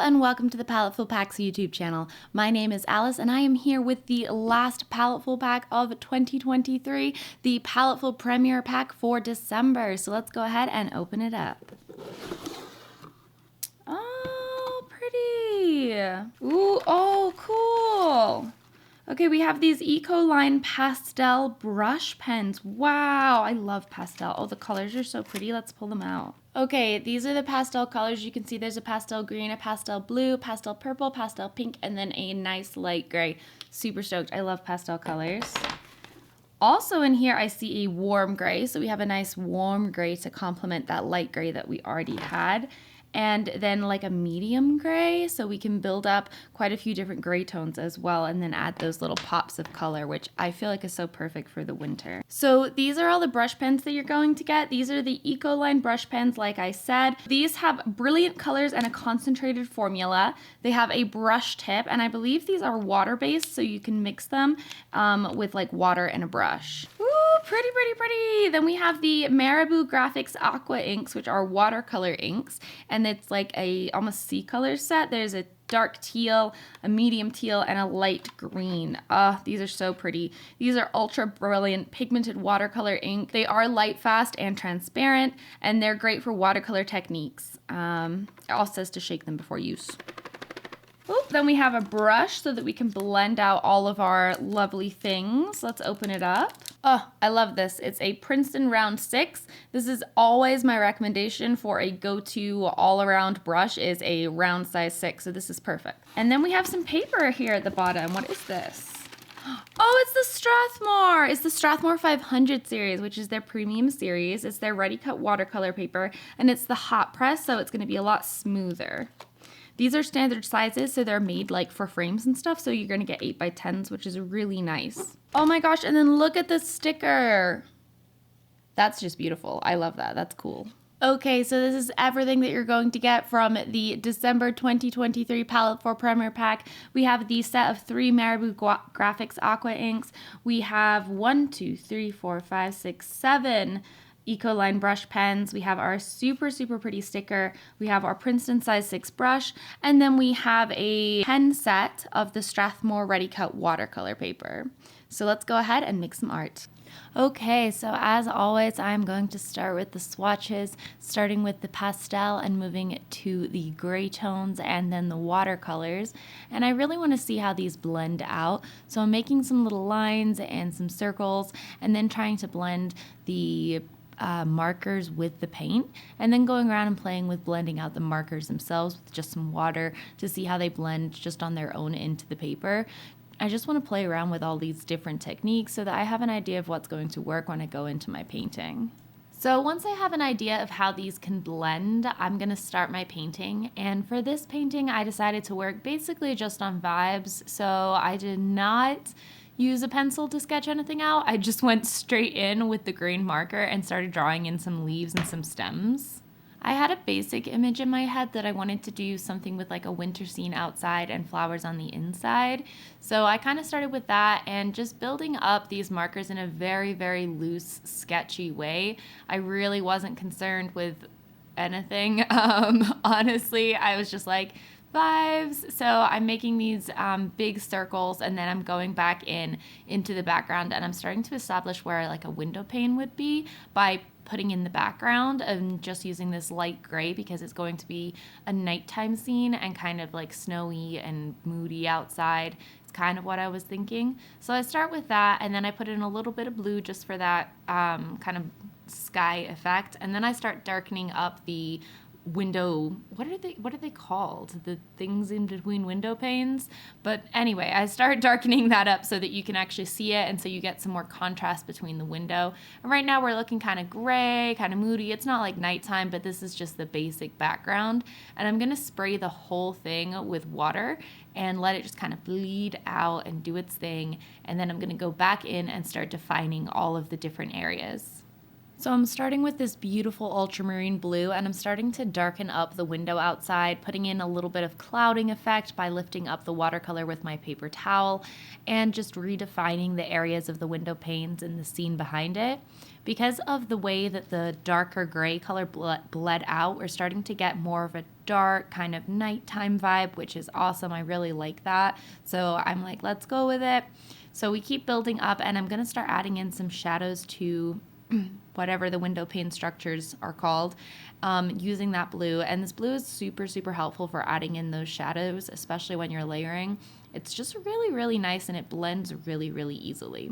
and welcome to the Paletteful Packs YouTube channel. My name is Alice and I am here with the last Paletteful pack of 2023, the Paletteful Premiere Pack for December. So let's go ahead and open it up. Oh, pretty. Ooh, oh, cool. Okay, we have these Ecoline pastel brush pens. Wow, I love pastel. Oh, the colors are so pretty. Let's pull them out. Okay, these are the pastel colors. You can see there's a pastel green, a pastel blue, pastel purple, pastel pink, and then a nice light gray. Super stoked. I love pastel colors. Also in here, I see a warm gray. So we have a nice warm gray to complement that light gray that we already had. And then like a medium gray, so we can build up quite a few different gray tones as well, and then add those little pops of color, which I feel like is so perfect for the winter. So these are all the brush pens that you're going to get. These are the Ecoline brush pens, like I said. These have brilliant colors and a concentrated formula. They have a brush tip, and I believe these are water-based, so you can mix them with like water and a brush. Ooh, pretty, pretty, pretty. Then we have the Marabou Graphics Aqua inks, which are watercolor inks, and it's like a almost sea color set. There's a dark teal, a medium teal, and a light green. These are so pretty. These are ultra brilliant pigmented watercolor ink. They are light fast and transparent, and they're great for watercolor techniques. It also says to shake them before use. Oop, then we have a brush so that we can blend out all of our lovely things. Let's open it up. Oh, I love this. It's a Princeton Round 6. This is always my recommendation for a go-to all-around brush is a round size 6, so this is perfect. And then we have some paper here at the bottom. What is this? Oh, it's the Strathmore. It's the Strathmore 500 series, which is their premium series. It's their Ready Cut watercolor paper, and it's the hot press, so it's going to be a lot smoother. These are standard sizes, so they're made like for frames and stuff, so you're gonna get 8x10s, which is really nice. Oh my gosh, and then look at the sticker. That's just beautiful. I love that. That's cool. Okay, so this is everything that you're going to get from the December 2023 Paletteful Premiere Pack. We have the set of 3 Marabou Graphics Aqua inks. We have 1, 2, 3, 4, 5, 6, 7 Ecoline brush pens. We have our super, super pretty sticker. We have our Princeton size 6 brush. And then we have a pen set of the Strathmore Ready Cut watercolor paper. So let's go ahead and make some art. Okay, so as always, I'm going to start with the swatches, starting with the pastel and moving to the gray tones and then the watercolors. And I really want to see how these blend out. So I'm making some little lines and some circles and then trying to blend the markers with the paint, and then going around and playing with blending out the markers themselves with just some water to see how they blend just on their own into the paper. I just want to play around with all these different techniques so that I have an idea of what's going to work when I go into my painting. So once I have an idea of how these can blend, I'm going to start my painting. And for this painting, I decided to work basically just on vibes. So I did not use a pencil to sketch anything out. I just went straight in with the green marker and started drawing in some leaves and some stems. I had a basic image in my head that I wanted to do something with like a winter scene outside and flowers on the inside. So I kind of started with that and just building up these markers in a very, very loose, sketchy way. I really wasn't concerned with anything. Honestly, I was just like, vibes. So I'm making these big circles, and then I'm going back into the background, and I'm starting to establish where like a window pane would be by putting in the background and just using this light gray because it's going to be a nighttime scene and kind of like snowy and moody outside. It's kind of what I was thinking. So I start with that, and then I put in a little bit of blue just for that kind of sky effect, and then I start darkening up the window, what are they called, the things in between window panes? But anyway, I start darkening that up so that you can actually see it, and so you get some more contrast between the window. And right now we're looking kind of gray, kind of moody. It's not like nighttime, but this is just the basic background. And I'm gonna spray the whole thing with water and let it just kind of bleed out and do its thing. And then I'm gonna go back in and start defining all of the different areas. So I'm starting with this beautiful ultramarine blue, and I'm starting to darken up the window outside, putting in a little bit of clouding effect by lifting up the watercolor with my paper towel and just redefining the areas of the window panes and the scene behind it. Because of the way that the darker gray color bled out, we're starting to get more of a dark kind of nighttime vibe, which is awesome. I really like that. So I'm like, let's go with it. So we keep building up, and I'm going to start adding in some shadows to whatever the window pane structures are called, using that blue. And this blue is super, super helpful for adding in those shadows, especially when you're layering. It's just really, really nice, and it blends really, really easily.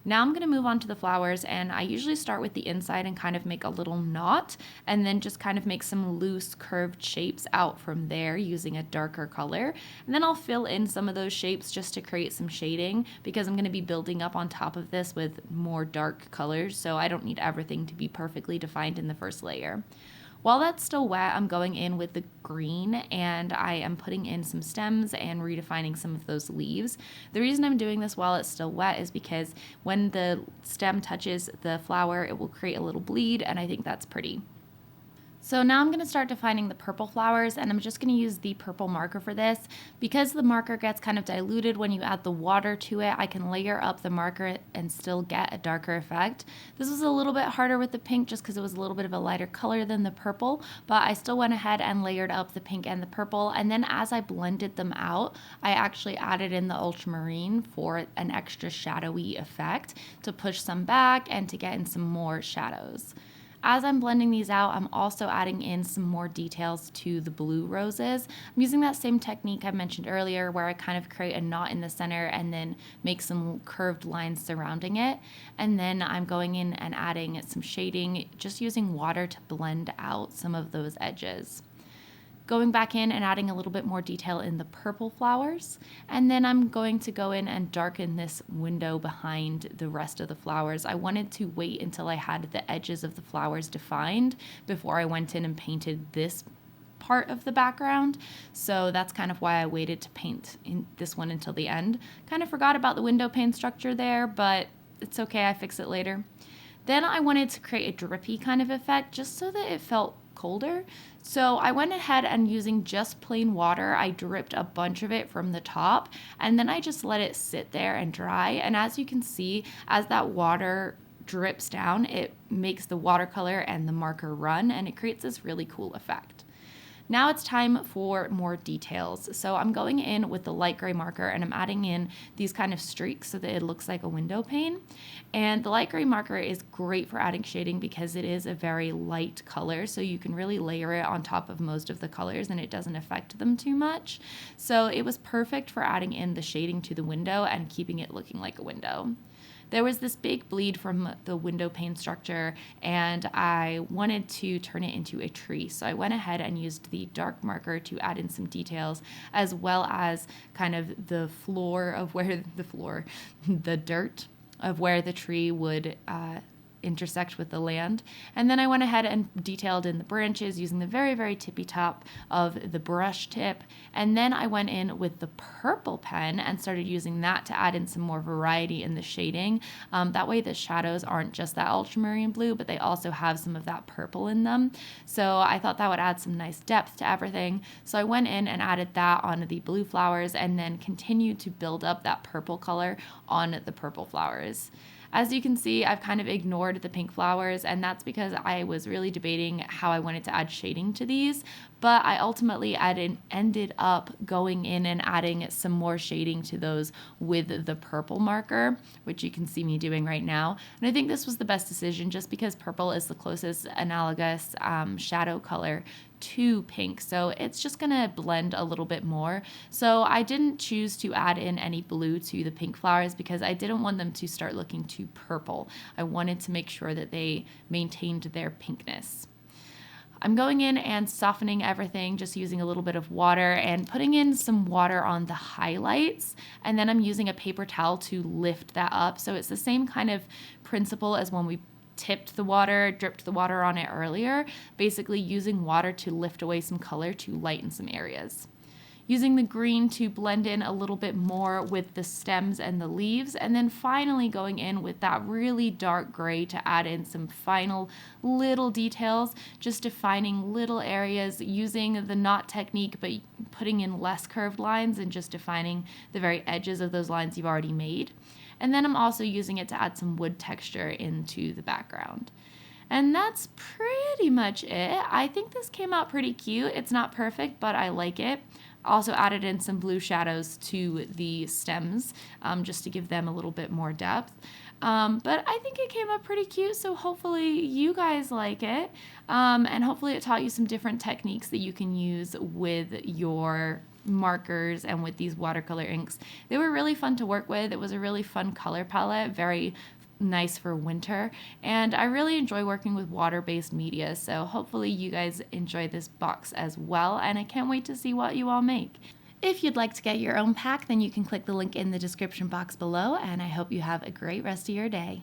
Now I'm going to move on to the flowers, and I usually start with the inside and kind of make a little knot and then just kind of make some loose curved shapes out from there using a darker color. And then I'll fill in some of those shapes just to create some shading, because I'm going to be building up on top of this with more dark colors, so I don't need everything to be perfectly defined in the first layer. While that's still wet, I'm going in with the green, and I am putting in some stems and redefining some of those leaves. The reason I'm doing this while it's still wet is because when the stem touches the flower, it will create a little bleed, and I think that's pretty. So now I'm going to start defining the purple flowers, and I'm just going to use the purple marker for this. Because the marker gets kind of diluted when you add the water to it, I can layer up the marker and still get a darker effect. This was a little bit harder with the pink just because it was a little bit of a lighter color than the purple, but I still went ahead and layered up the pink and the purple, and then as I blended them out, I actually added in the ultramarine for an extra shadowy effect to push some back and to get in some more shadows. As I'm blending these out, I'm also adding in some more details to the blue roses. I'm using that same technique I mentioned earlier, where I kind of create a knot in the center and then make some curved lines surrounding it. And then I'm going in and adding some shading, just using water to blend out some of those edges. Going back in and adding a little bit more detail in the purple flowers. And then I'm going to go in and darken this window behind the rest of the flowers. I wanted to wait until I had the edges of the flowers defined before I went in and painted this part of the background. So that's kind of why I waited to paint in this one until the end. Kind of forgot about the window pane structure there, but it's okay, I fix it later. Then I wanted to create a drippy kind of effect just so that it felt colder. So I went ahead and using just plain water, I dripped a bunch of it from the top, and then I just let it sit there and dry. And as you can see, as that water drips down, it makes the watercolor and the marker run, and it creates this really cool effect. Now it's time for more details. So I'm going in with the light gray marker, and I'm adding in these kind of streaks so that it looks like a window pane. And the light gray marker is great for adding shading because it is a very light color, so you can really layer it on top of most of the colors and it doesn't affect them too much. So it was perfect for adding in the shading to the window and keeping it looking like a window. There was this big bleed from the window pane structure, and I wanted to turn it into a tree. So I went ahead and used the dark marker to add in some details, as well as kind of the the dirt of where the tree would intersect with the land. And then I went ahead and detailed in the branches using the very, very tippy top of the brush tip. And then I went in with the purple pen and started using that to add in some more variety in the shading. That way the shadows aren't just that ultramarine blue, but they also have some of that purple in them. So I thought that would add some nice depth to everything. So I went in and added that on the blue flowers and then continued to build up that purple color on the purple flowers. As you can see, I've kind of ignored the pink flowers, and that's because I was really debating how I wanted to add shading to these, but I ultimately ended up going in and adding some more shading to those with the purple marker, which you can see me doing right now. And I think this was the best decision just because purple is the closest analogous shadow color to pink, so it's just gonna blend a little bit more. So I didn't choose to add in any blue to the pink flowers because I didn't want them to start looking too purple. I wanted to make sure that they maintained their pinkness. I'm going in and softening everything, just using a little bit of water and putting in some water on the highlights. And then I'm using a paper towel to lift that up. So it's the same kind of principle as when we dripped the water on it earlier, basically using water to lift away some color to lighten some areas. using the green to blend in a little bit more with the stems and the leaves, and then finally going in with that really dark gray to add in some final little details, just defining little areas using the knot technique, but putting in less curved lines and just defining the very edges of those lines you've already made. And then I'm also using it to add some wood texture into the background. And that's pretty much it. I think this came out pretty cute. It's not perfect, but I like it. Also added in some blue shadows to the stems, just to give them a little bit more depth. But I think it came out pretty cute, so hopefully you guys like it. And hopefully it taught you some different techniques that you can use with your markers and with these watercolor inks. They were really fun to work with. It was a really fun color palette, very nice for winter, and I really enjoy working with water-based media, so hopefully you guys enjoy this box as well, and I can't wait to see what you all make. If you'd like to get your own pack, then you can click the link in the description box below, and I hope you have a great rest of your day.